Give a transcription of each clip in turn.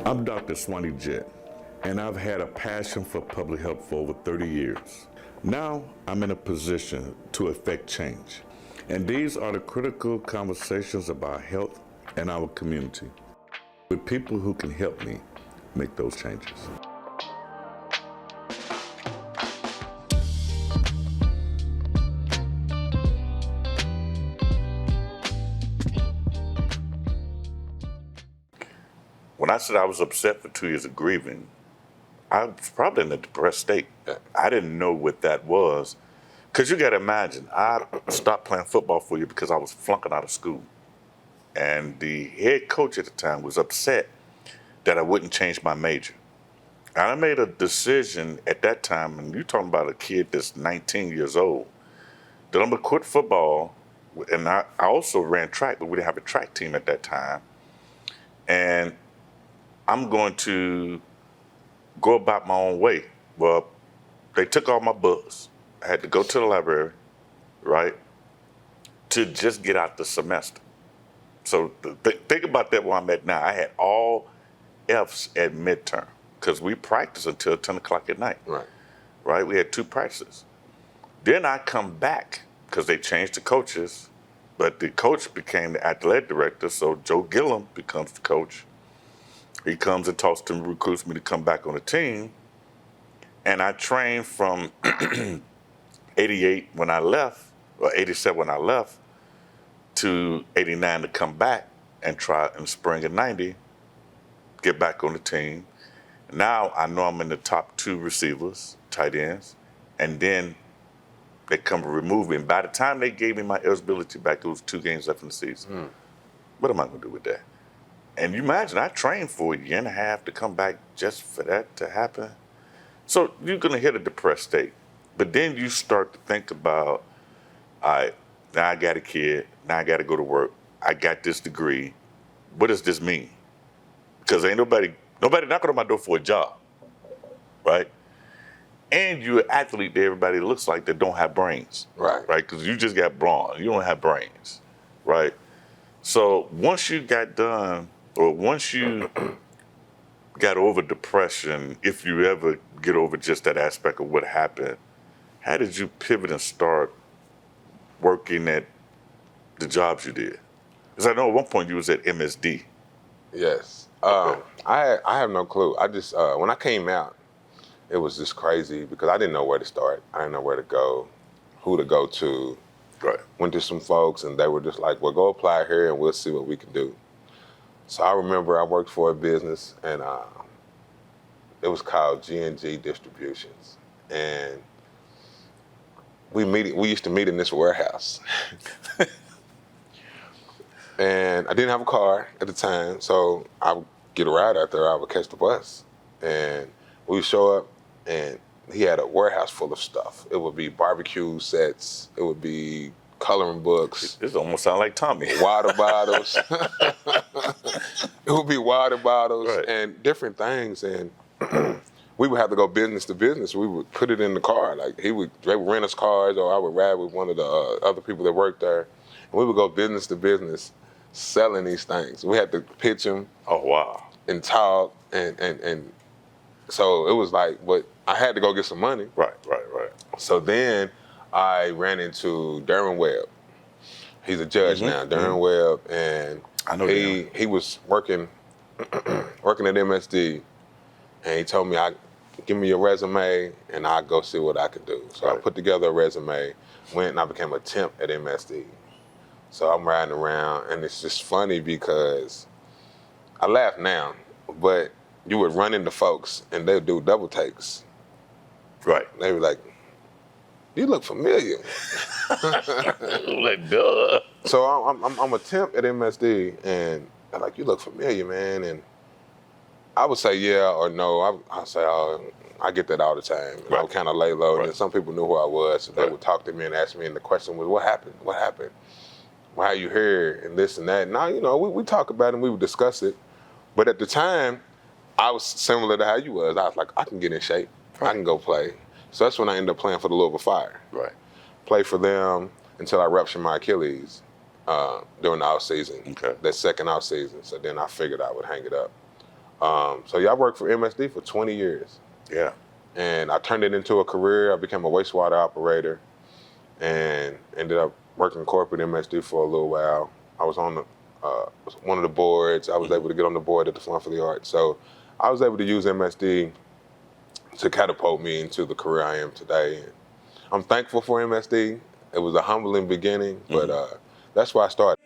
I'm Dr. Swanee Jett, and I've had a passion for public health for over 30 years. Now I'm in a position to affect change, and these are the critical conversations about health and our community, with people who can help me make those changes. When I said I was upset for 2 years of grieving, I was probably in a depressed state. I didn't know what that was. Because you got to imagine, I stopped playing football for you because I was flunking out of school. And the head coach at the time was upset that I wouldn't change my major. And I made a decision at that time, and you're talking about a kid that's 19 years old, that I'm going to quit football. And I also ran track, but we didn't have a track team at that time. And I'm going to go about my own way. Well, they took all my books. I had to go to the library, right, to just get out the semester. So think about that where I'm at now. I had all F's at midterm because we practiced until 10 o'clock at night. Right? We had 2 practices. Then I come back because they changed the coaches, but the coach became the athletic director, so Joe Gillum becomes the coach. He comes and talks to me, recruits me to come back on the team. And I trained from 88 when I left, or 87 when I left, to 89 to come back and try in spring of 90, get back on the team. Now I know I'm in the top 2 receivers, tight ends, and then they come to remove me. And by the time they gave me my eligibility back, it was 2 games left in the season. What am I going to do with that? And you imagine, I trained for a year and a half to come back just for that to happen. So you're going to hit a depressed state. But then you start to think about, all right, now I got a kid, now I got to go to work, I got this degree. What does this mean? Because ain't nobody knocking on my door for a job, right? And you're an athlete that everybody looks like that don't have brains, right? Because you just got brawn, you don't have brains, right? So once you got done, or once you got over depression, if you ever get over just that aspect of what happened, how did you pivot and start working at the jobs you did? Because I know at one point you was at MSD. Yes. I have no clue. I just, when I came out, it was just crazy because I didn't know where to start. I didn't know where to go, who to go to. Right. Went to some folks and they were just like, well, go apply here and we'll see what we can do. So I remember I worked for a business and it was called G&G Distributions. And we used to meet in this warehouse. And I didn't have a car at the time, so I would get a ride out there, I would catch the bus. And we would show up and he had a warehouse full of stuff. It would be barbecue sets, it would be coloring books. This almost sounds like Tommy. Water bottles. It would be water bottles and different things. And we would have to go business to business. We would put it in the car. Like they would rent us cars, or I would ride with one of the other people that worked there. And we would go business to business selling these things. We had to pitch them. Oh, wow. And talk. And so it was like, but I had to go get some money. Right. So then I ran into Darren Webb. He's a judge now, Darren Webb, and I know he was working working at MSD, and he told me, give me your resume, and I'll go see what I can do. So I put together a resume, went and I became a temp at MSD. So I'm riding around, and it's just funny because I laugh now, but you would run into folks, and they would do double takes. Right. They were like, you look familiar. Like, duh. So I'm a temp at MSD, and they're like, you look familiar, man. And I would say yeah or no. I say, oh, I get that all the time. And I would kind of lay low, and then some people knew who I was, so they would talk to me and ask me, and the question was, what happened? What happened? Why are you here? And this and that. Now, we talk about it and we would discuss it. But at the time, I was similar to how you was. I was like, I can get in shape. I can go play. So that's when I ended up playing for the Louisville Fire. Right. Played for them until I ruptured my Achilles during the off season. Okay. That second off season. So then I figured I would hang it up. So yeah, I worked for MSD for 20 years. Yeah. And I turned it into a career. I became a wastewater operator and ended up working corporate MSD for a little while. I was on one of the boards. I was able to get on the board at the Fund for the Arts. So I was able to use MSD to catapult me into the career I am today. And I'm thankful for MSD. It was a humbling beginning, but that's where I started.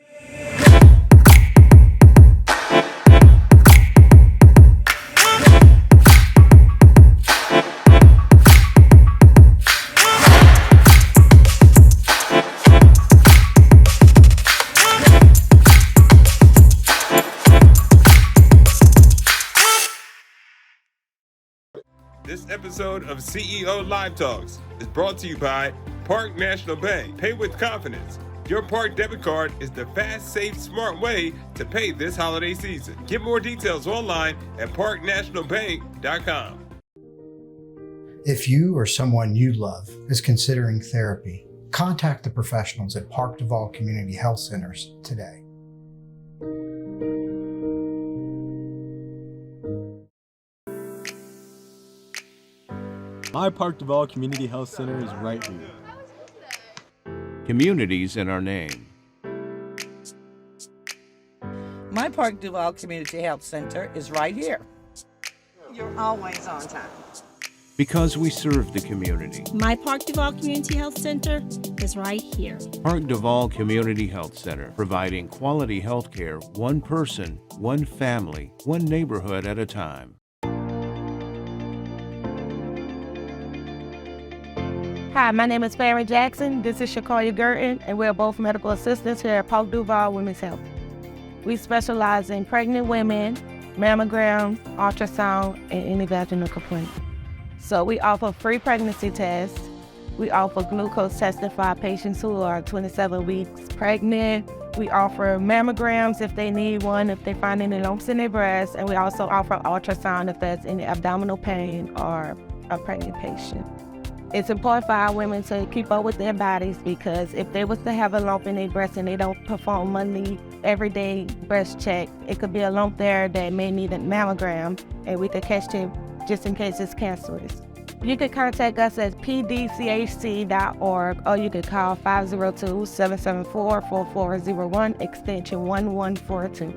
This episode of CEO Live Talks is brought to you by Park National Bank. Pay with confidence. Your Park debit card is the fast, safe, smart way to pay this holiday season. Get more details online at parknationalbank.com. If you or someone you love is considering therapy, contact the professionals at Park Duval Community Health Centers today. My Park Duval Community Health Center is right here. Communities in our name. My Park Duval Community Health Center is right here. You're always on time. Because we serve the community. My Park Duval Community Health Center is right here. Park Duval Community Health Center, providing quality health care, one person, one family, one neighborhood at a time. Hi, my name is Farron Jackson. This is Shakoya Gurton, and we're both medical assistants here at Park Duval Women's Health. We specialize in pregnant women, mammograms, ultrasound, and any vaginal complaint. So we offer free pregnancy tests. We offer glucose testing for our patients who are 27 weeks pregnant. We offer mammograms if they need one, if they find any lumps in their breast, and we also offer ultrasound if there's any abdominal pain or a pregnant patient. It's important for our women to keep up with their bodies because if they was to have a lump in their breast and they don't perform monthly, everyday breast check, it could be a lump there that may need a mammogram, and we could catch it just in case it's cancerous. You can contact us at pdchc.org, or you can call 502-774-4401, extension 1142.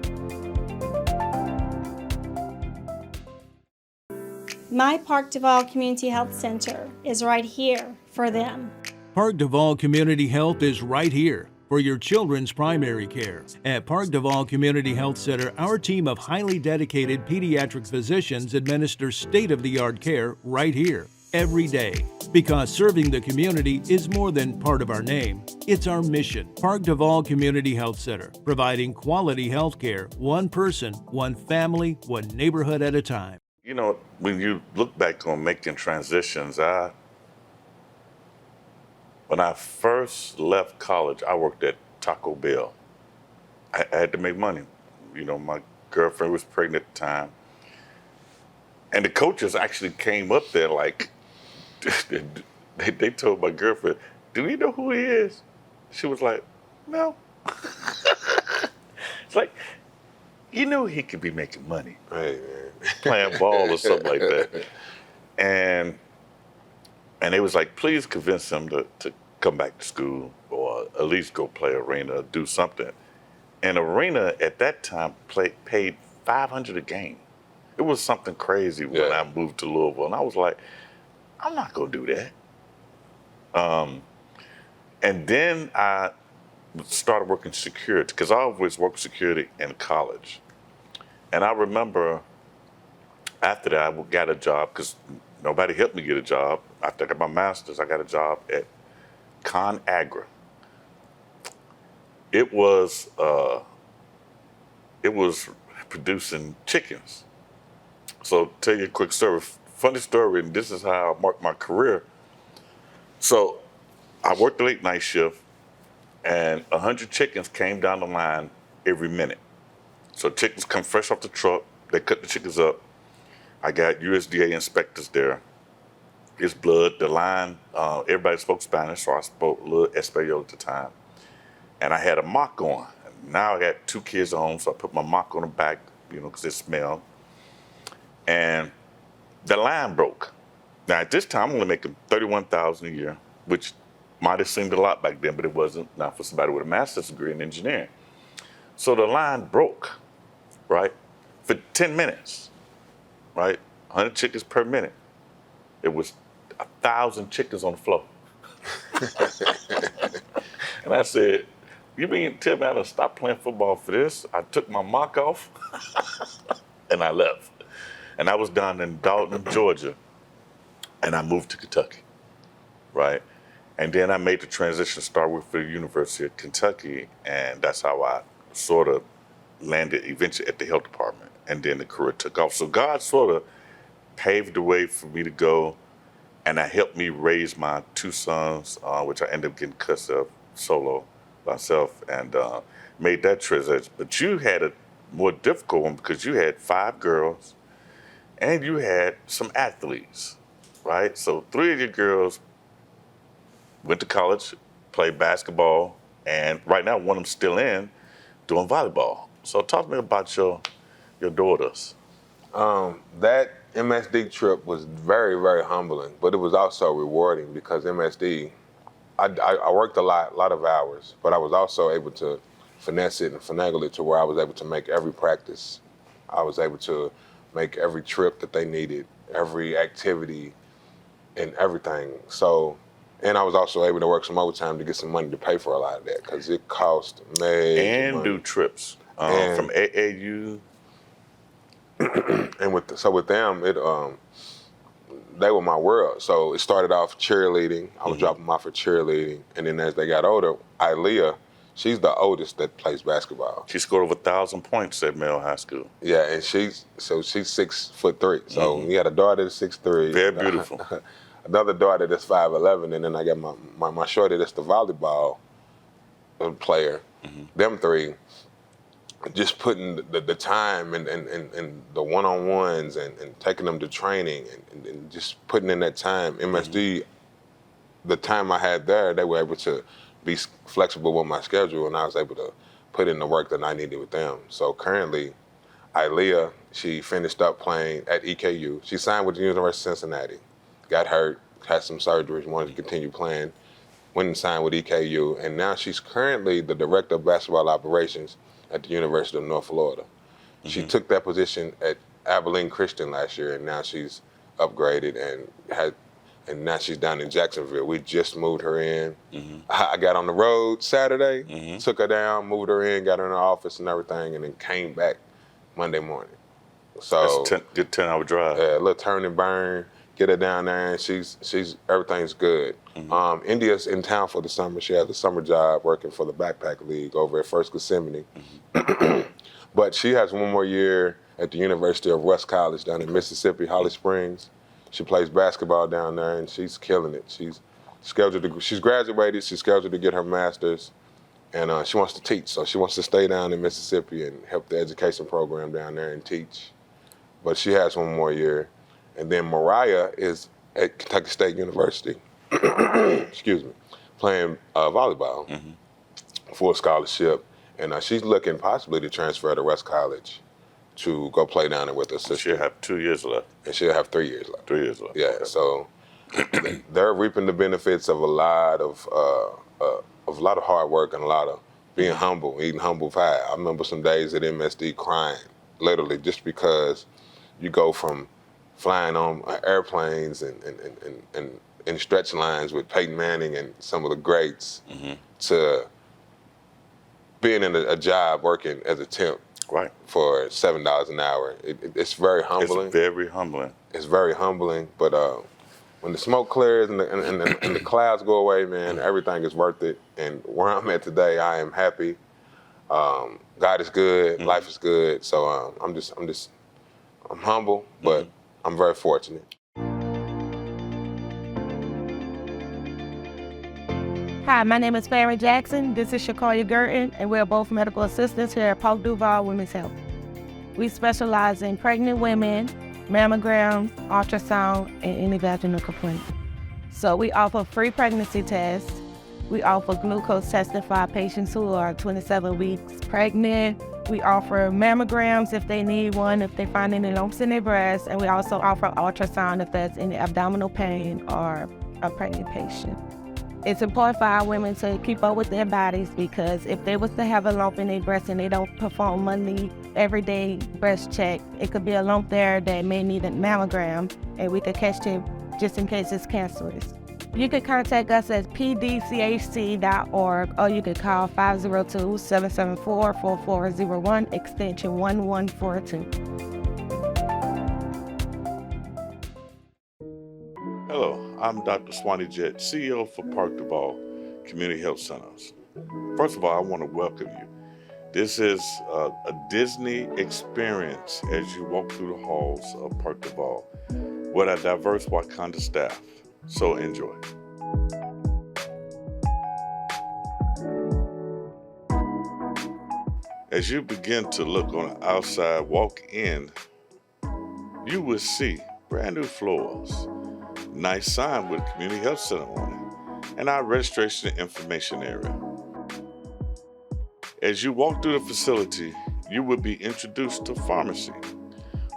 My Park Duval Community Health Center is right here for them. Park Duval Community Health is right here for your children's primary care. At Park Duval Community Health Center, our team of highly dedicated pediatric physicians administer state-of-the-art care right here, every day. Because serving the community is more than part of our name, it's our mission. Park Duval Community Health Center, providing quality health care, one person, one family, one neighborhood at a time. You know, when you look back on making transitions, when I first left college, I worked at Taco Bell. I had to make money. You know, my girlfriend was pregnant at the time. And the coaches actually came up there like, they told my girlfriend, "Do you know who he is?" She was like, "No." It's like, you know he could be making money. Right, man. Playing ball or something like that. And it was like, please convince him to come back to school or at least go play arena or do something. And arena at that time paid $500 a game. It was something crazy when I moved to Louisville. And I was like, I'm not going to do that. And then I started working security because I always worked security in college. And I remember after that, I got a job because nobody helped me get a job. After I got my master's, I got a job at ConAgra. It was producing chickens. So tell you a quick story, funny story, and this is how I marked my career. So I worked the late night shift, and 100 chickens came down the line every minute. So chickens come fresh off the truck, they cut the chickens up. I got USDA inspectors there. It's blood, the line, everybody spoke Spanish, so I spoke a little Espanol at the time. And I had a mock on. Now I got 2 kids at home, so I put my mock on the back, you know, because it smelled. and the line broke. Now at this time, I'm only making $31,000 a year, which might have seemed a lot back then, but it wasn't. Not for somebody with a master's degree in engineering. So the line broke, right, for 10 minutes, right, 100 chickens per minute. It was 1,000 chickens on the floor. And I said, you mean tell me I done stopped playing football for this? I took my mock off and I left. And I was down in Dalton, Georgia, and I moved to Kentucky, right? And then I made the transition, start with the University of Kentucky, and that's how I sort of landed eventually at the health department. And then the career took off. So God sort of paved the way for me to go, and that helped me raise my two sons, which I ended up getting custody of solo myself, and made that transition. But you had a more difficult one because you had 5 girls and you had some athletes, right? So 3 of your girls went to college, played basketball, and right now one of them's still in doing volleyball. So talk to me about your daughters. That MSD trip was very, very humbling, but it was also rewarding because MSD, I worked a lot of hours, but I was also able to finesse it and finagle it to where I was able to make every practice. I was able to make every trip that they needed, every activity and everything. So, and I was also able to work some overtime to get some money to pay for a lot of that because it cost major and money. Do trips from AAU. And with them, they were my world. So it started off cheerleading. I was dropping them off for cheerleading, and then as they got older, Ilea, she's the oldest that plays basketball. She scored over 1,000 points at Male High School. Yeah, and she's 6'3". So we had a daughter that's 6'3". Very beautiful. Another daughter that's 5'11", and then I got my shorty that's the volleyball player. Them 3. Just putting the time and the one-on-ones and taking them to training and just putting in that time. MSD, the time I had there, they were able to be flexible with my schedule, and I was able to put in the work that I needed with them. So currently, Ilea, she finished up playing at EKU. She signed with the University of Cincinnati, got hurt, had some surgeries, wanted to continue playing, went and signed with EKU, and now she's currently the director of basketball operations at the University of North Florida. She took that position at Abilene Christian last year, and now she's upgraded and now she's down in Jacksonville. We just moved her in. I got on the road Saturday, took her down, moved her in, got her in her office and everything, and then came back Monday morning. So that's a good 10-hour drive. Yeah, a little turn and burn. Get her down there, and she's everything's good. India's in town for the summer. She has a summer job working for the Backpack League over at First Gethsemane. But she has one more year at the University of West College down in Mississippi, Holly Springs. She plays basketball down there, and she's killing it. She's graduated. She's scheduled to get her master's, and she wants to teach. So she wants to stay down in Mississippi and help the education program down there and teach. But she has one more year. And then Mariah is at Kentucky State University, excuse me, playing volleyball for a scholarship. And she's looking possibly to transfer to West College to go play down there with her sister. She'll have 2 years left. And she'll have 3 years left. 3 years left. Yeah, okay. So they're reaping the benefits of a lot of hard work and a lot of being humble, eating humble pie. I remember some days at MSD crying, literally, just because you go from flying on airplanes and stretch lines with Peyton Manning and some of the greats to being in a job working as a temp for $7 an hour. It's very humbling. It's very humbling. It's very humbling, but when the smoke clears and the clouds go away, man, everything is worth it. And where I'm at today, I am happy. God is good, life is good. So I'm humble, but I'm very fortunate. Hi, my name is Farron Jackson. This is Shakoya Gurton, and we're both medical assistants here at Park Duval Women's Health. We specialize in pregnant women, mammograms, ultrasound, and any vaginal complaint. So we offer free pregnancy tests. We offer glucose testing for our patients who are 27 weeks pregnant, We offer mammograms if they need one, if they find any lumps in their breast, and we also offer ultrasound if there's any abdominal pain or a pregnant patient. It's important for our women to keep up with their bodies, because if they was to have a lump in their breast and they don't perform monthly, everyday breast check, it could be a lump there that may need a mammogram, and we could catch it just in case it's cancerous. You can contact us at pdchc.org, or you could call 502-774-4401, extension 1142. Hello, I'm Dr. Swanee Jett, CEO for Park Duval Community Health Centers. First of all, I want to welcome you. This is a Disney experience as you walk through the halls of Park Duval with a diverse Wakanda staff. So enjoy. As you begin to look on the outside, walk in, you will see brand new floors, nice sign with Community Health Center on it, and our registration and information area. As you walk through the facility, you will be introduced to pharmacy,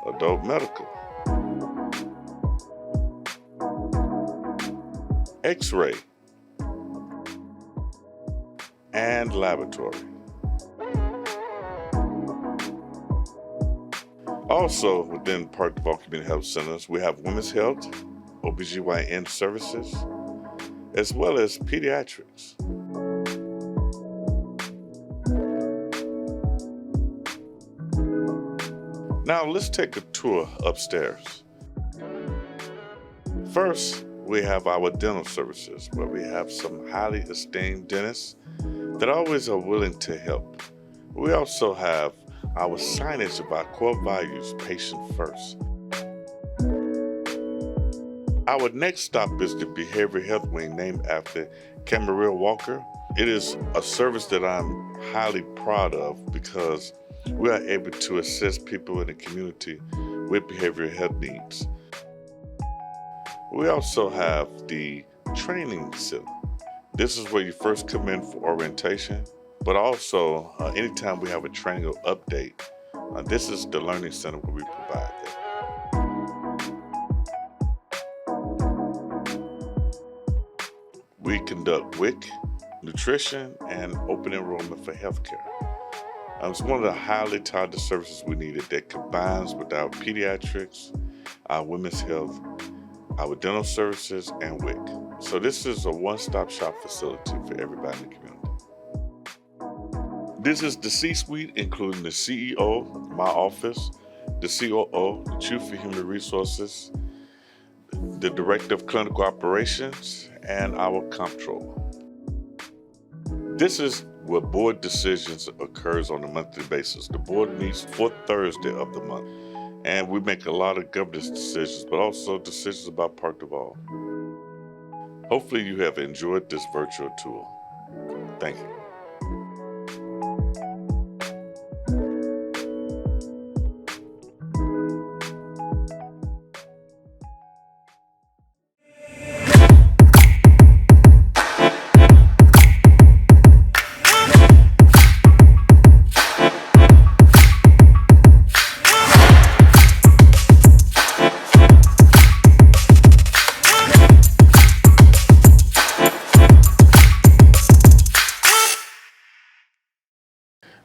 adult medical, X-ray, and laboratory. Also, within Park Duval Community Health Centers, we have women's health, OBGYN services, as well as pediatrics. Now let's take a tour upstairs. First, we have our dental services, where we have some highly esteemed dentists that always are willing to help. We also have our signage of our core values, patient first. Our next stop is the Behavioral Health Wing, named after Camarilla Walker. It is a service that I'm highly proud of because we are able to assist people in the community with behavioral health needs. We also have the training center. This is where you first come in for orientation, but also anytime we have a training or update, this is the learning center where we provide that. We conduct WIC, nutrition, and open enrollment for healthcare. It's one of the highly touted services we needed that combines with our pediatrics, our women's health, our dental services, and WIC. So this is a one-stop shop facility for everybody in the community. This is the C-suite, including the CEO, my office, the COO, the Chief of Human Resources, the Director of Clinical Operations, and our comptroller. This is where board decisions occurs on a monthly basis. The board meets fourth Thursday of the month, and we make a lot of governance decisions, but also decisions about Park Duval. Hopefully you have enjoyed this virtual tour. Thank you.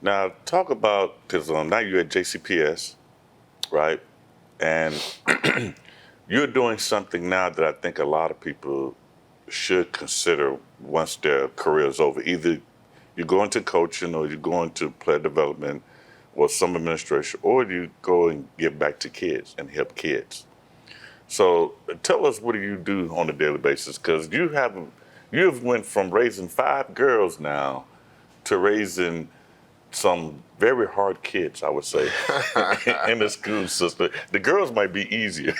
Now, talk about, because now you're at JCPS, right? And you're doing something now that I think a lot of people should consider once their career is over. Either you go into coaching, or you go into player development, or some administration, or you go and give back to kids and help kids. So tell us, what do you do on a daily basis? Because you've went from raising 5 girls now to raising some very hard kids, I would say, in the school system. The girls might be easier.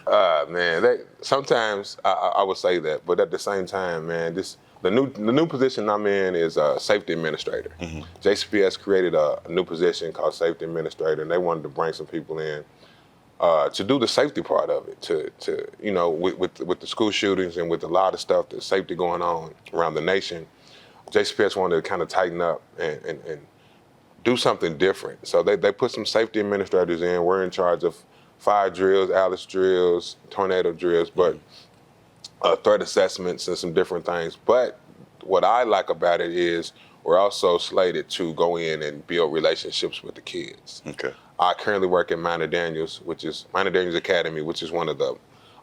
Man, sometimes I would say that, but at the same time, man, the new position I'm in is a safety administrator. Mm-hmm. JCPS created a new position called safety administrator, and they wanted to bring some people in to do the safety part of it. To with the school shootings and with a lot of stuff, the safety going on around the nation, JCPS wanted to kind of tighten up and do something different. So they put some safety administrators in. We're in charge of fire drills, Alice drills, tornado drills, but threat assessments and some different things. But what I like about it is we're also slated to go in and build relationships with the kids. Okay. I currently work at Minor Daniels Academy, which is one of the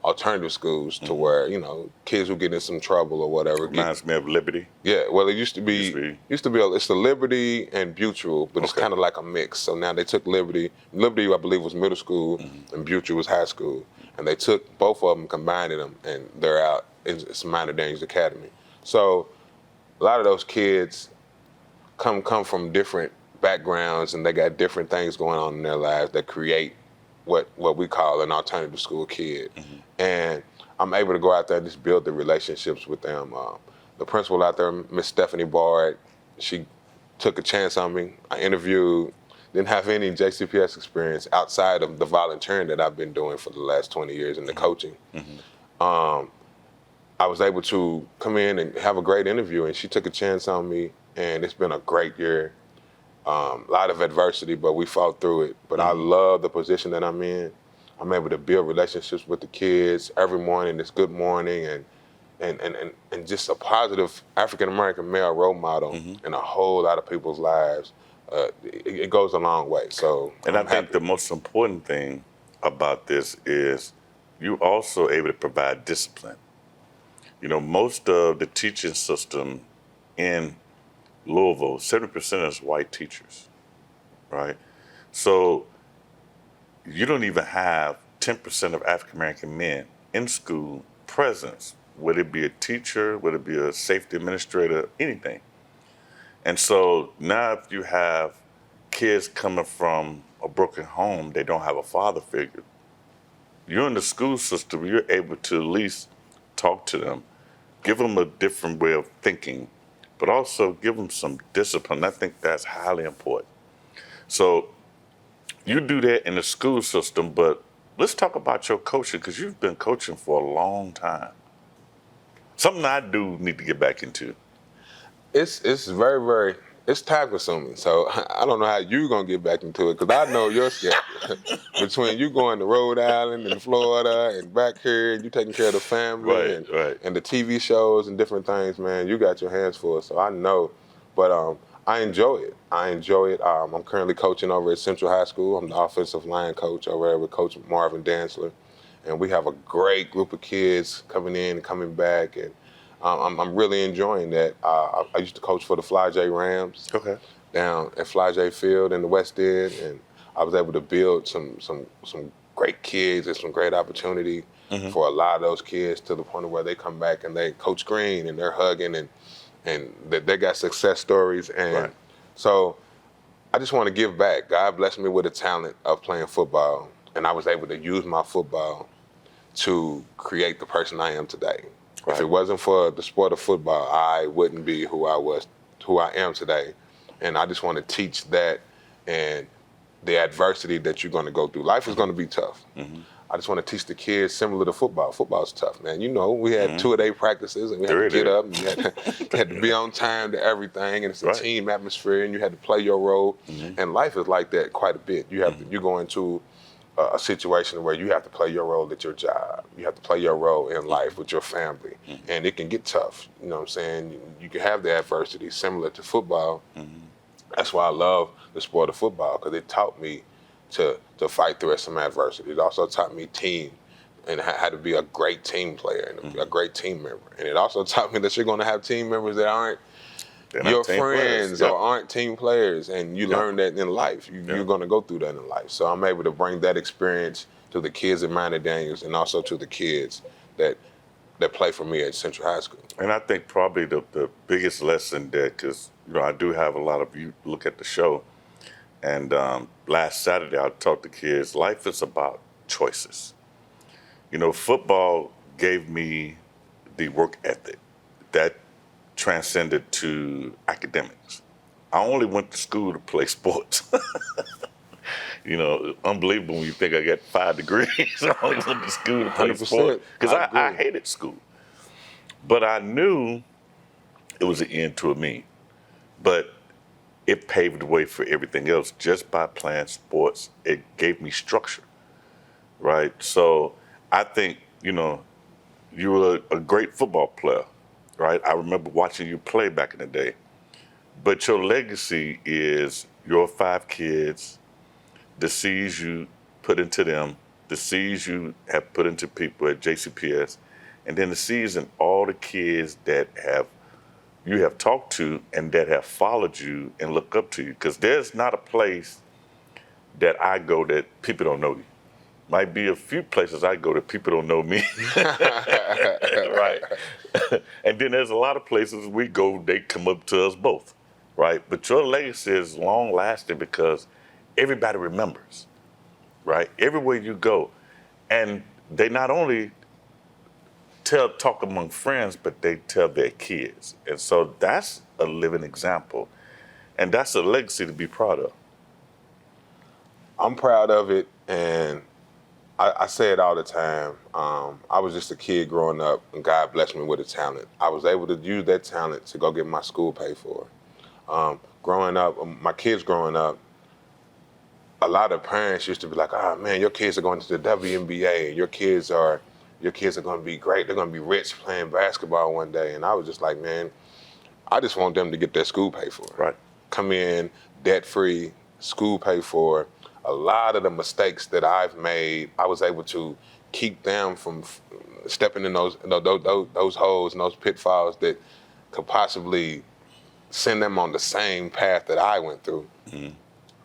alternative schools to where, you know, kids who get in some trouble or whatever. Reminds me of Liberty. Yeah, well, it used to be it's the Liberty and Butrell, but it's kind of like a mix. So now they took Liberty. Liberty, I believe, was middle school, and Butrell was high school. And they took both of them, combined them, and they're out. It's Minor Daniels Academy. So a lot of those kids come from different backgrounds, and they got different things going on in their lives that create what we call an alternative school kid. And I'm able to go out there and just build the relationships with them. The principal out there, Miss Stephanie Bard, she took a chance on me. I interviewed, didn't have any JCPS experience outside of the volunteering that I've been doing for the last 20 years and the coaching. I was able to come in and have a great interview, and she took a chance on me, and it's been a great year. A lot of adversity, but we fought through it. But I love the position that I'm in. I'm able to build relationships with the kids every morning. It's good morning and just a positive African-American male role model in a whole lot of people's lives. It goes a long way. So, and I think the most important thing about this is you also able to provide discipline. You know, most of the teaching system in Louisville, 70% is white teachers, right? So you don't even have 10% of African-American men in school presence, whether it be a teacher, whether it be a safety administrator, anything. And so now if you have kids coming from a broken home, they don't have a father figure, you're in the school system, you're able to at least talk to them, give them a different way of thinking, but also give them some discipline. I think that's highly important. So you do that in the school system, but let's talk about your coaching, because you've been coaching for a long time. Something I do need to get back into. It's very, very, it's time consuming. So I don't know how you're going to get back into it, because I know your schedule. Between you going to Rhode Island and Florida and back here, and you taking care of the family and the TV shows and different things, man, you got your hands full. So I know, but I enjoy it. I'm currently coaching over at Central High School. I'm the offensive line coach over there with Coach Marvin Dantzler. And we have a great group of kids coming in and coming back. And I'm really enjoying that. I used to coach for the Fly J Rams down at Fly J Field in the West End. And I was able to build some great kids and some great opportunity for a lot of those kids, to the point of where they come back and they Coach Green and they're hugging and they got success stories. And so I just want to give back. God blessed me with a talent of playing football, and I was able to use my football to create the person I am today. If it wasn't for the sport of football, I wouldn't be who I am today. And I just want to teach that and the adversity that you're going to go through. Life is going to be tough. I just want to teach the kids similar to football. Football's tough, man. You know, we had 2-a-day practices, and we had to get up, and you had to be on time to everything, and it's a team atmosphere, and you had to play your role. And life is like that quite a bit. You have to, you go into a situation where you have to play your role at your job. You have to play your role in life with your family, and it can get tough. You know what I'm saying? You can have the adversity similar to football. That's why I love the sport of football, because it taught me to fight through some adversity. It also taught me team and how to be a great team player and a great team member. And it also taught me that you're going to have team members that aren't your friends or aren't team players, and you learn that in life. You're going to go through that in life. So I'm able to bring that experience to the kids at Minor Daniels and also to the kids that play for me at Central High School. And I think probably the biggest lesson there, because I do have a lot of you look at the show, and last Saturday I talked to kids. Life is about choices. Football gave me the work ethic that transcended to academics. I only went to school to play sports. Unbelievable when you think I got 5 degrees. I only went to school to play sports because I hated school. But I knew it was the end to me. But it paved the way for everything else. Just by playing sports, it gave me structure, right? So I think, you were a great football player, right? I remember watching you play back in the day. But your legacy is your 5 kids, the seeds you put into them, the seeds you have put into people at JCPS, and then the seeds in all the kids that you have talked to and that have followed you and look up to you. Because there's not a place that I go that people don't know you. Might be a few places I go that people don't know me. Right. And then there's a lot of places we go, they come up to us both, right? But your legacy is long lasting because everybody remembers, right? Everywhere you go. And they not only talk among friends, but they tell their kids. And so that's a living example. And that's a legacy to be proud of. I'm proud of it, and I say it all the time. I was just a kid growing up, and God blessed me with a talent. I was able to use that talent to go get my school paid for. Growing up, my kids growing up, a lot of parents used to be like, "Oh man, your kids are going to the WNBA, and your kids are going to be great. They're going to be rich playing basketball one day." And I was just like, man, I just want them to get their school paid for. Right. Come in debt-free, school paid for. A lot of the mistakes that I've made, I was able to keep them from stepping in those holes and those pitfalls that could possibly send them on the same path that I went through. Mm-hmm.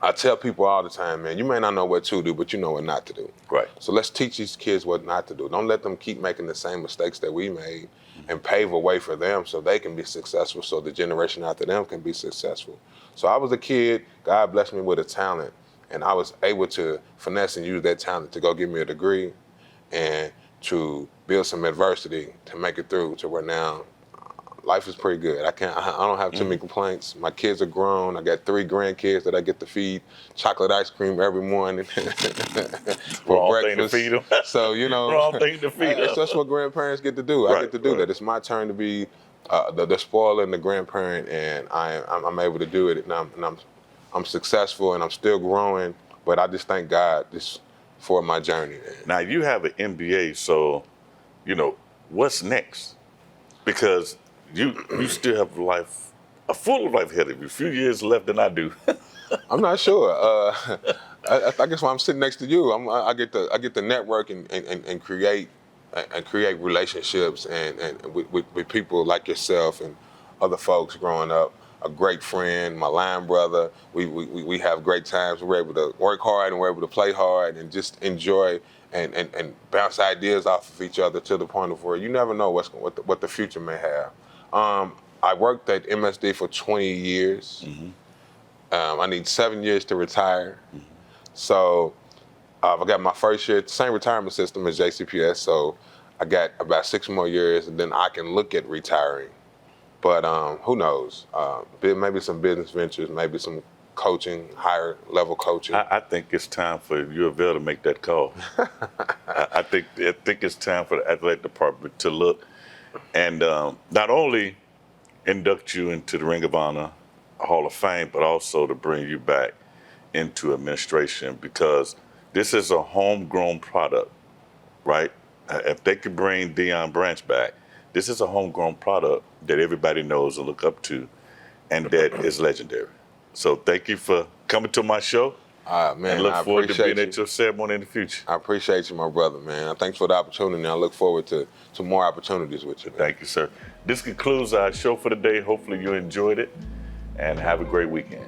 I tell people all the time, man, you may not know what to do, but you know what not to do. Right. So let's teach these kids what not to do. Don't let them keep making the same mistakes that we made, and pave a way for them so they can be successful, so the generation after them can be successful. So I was a kid, God blessed me with a talent, and I was able to finesse and use that talent to go get me a degree and to build some adversity to make it through to where now life is pretty good. I don't have too many complaints. My kids are grown. I got 3 grandkids that I get to feed chocolate ice cream every morning for breakfast. Thing to feed them. So, Wrong thing to feed them. That's what grandparents get to do. I get to do that. It's my turn to be the spoiler and the grandparent, and I'm able to do it. And I'm successful, and I'm still growing. But I just thank God for my journey. Now you have an MBA, so what's next? Because you still have a full life ahead of you. A few years left than I do. I'm not sure. I guess when I'm sitting next to you, I get to network and create relationships and with people like yourself and other folks growing up. A great friend, my line brother. We have great times. We're able to work hard and we're able to play hard and just enjoy and bounce ideas off of each other to the point of where you never know what the future may have. I worked at MSD for 20 years. Mm-hmm. I need 7 years to retire. Mm-hmm. So I got my first year, same retirement system as JCPS, so I got about 6 more years, and then I can look at retiring. But who knows? Maybe some business ventures, maybe some coaching, higher level coaching. I think it's time for UofL to make that call. I think it's time for the athletic department to look and not only induct you into the Ring of Honor, Hall of Fame, but also to bring you back into administration, because this is a homegrown product, right? If they could bring Deion Branch back, this is a homegrown product that everybody knows and look up to, and that is legendary. So thank you for coming to my show. Man, and look forward to being at your ceremony in the future. I appreciate you, my brother, man. Thanks for the opportunity. I look forward to more opportunities with you, man. Thank you, sir. This concludes our show for the day. Hopefully you enjoyed it, and have a great weekend.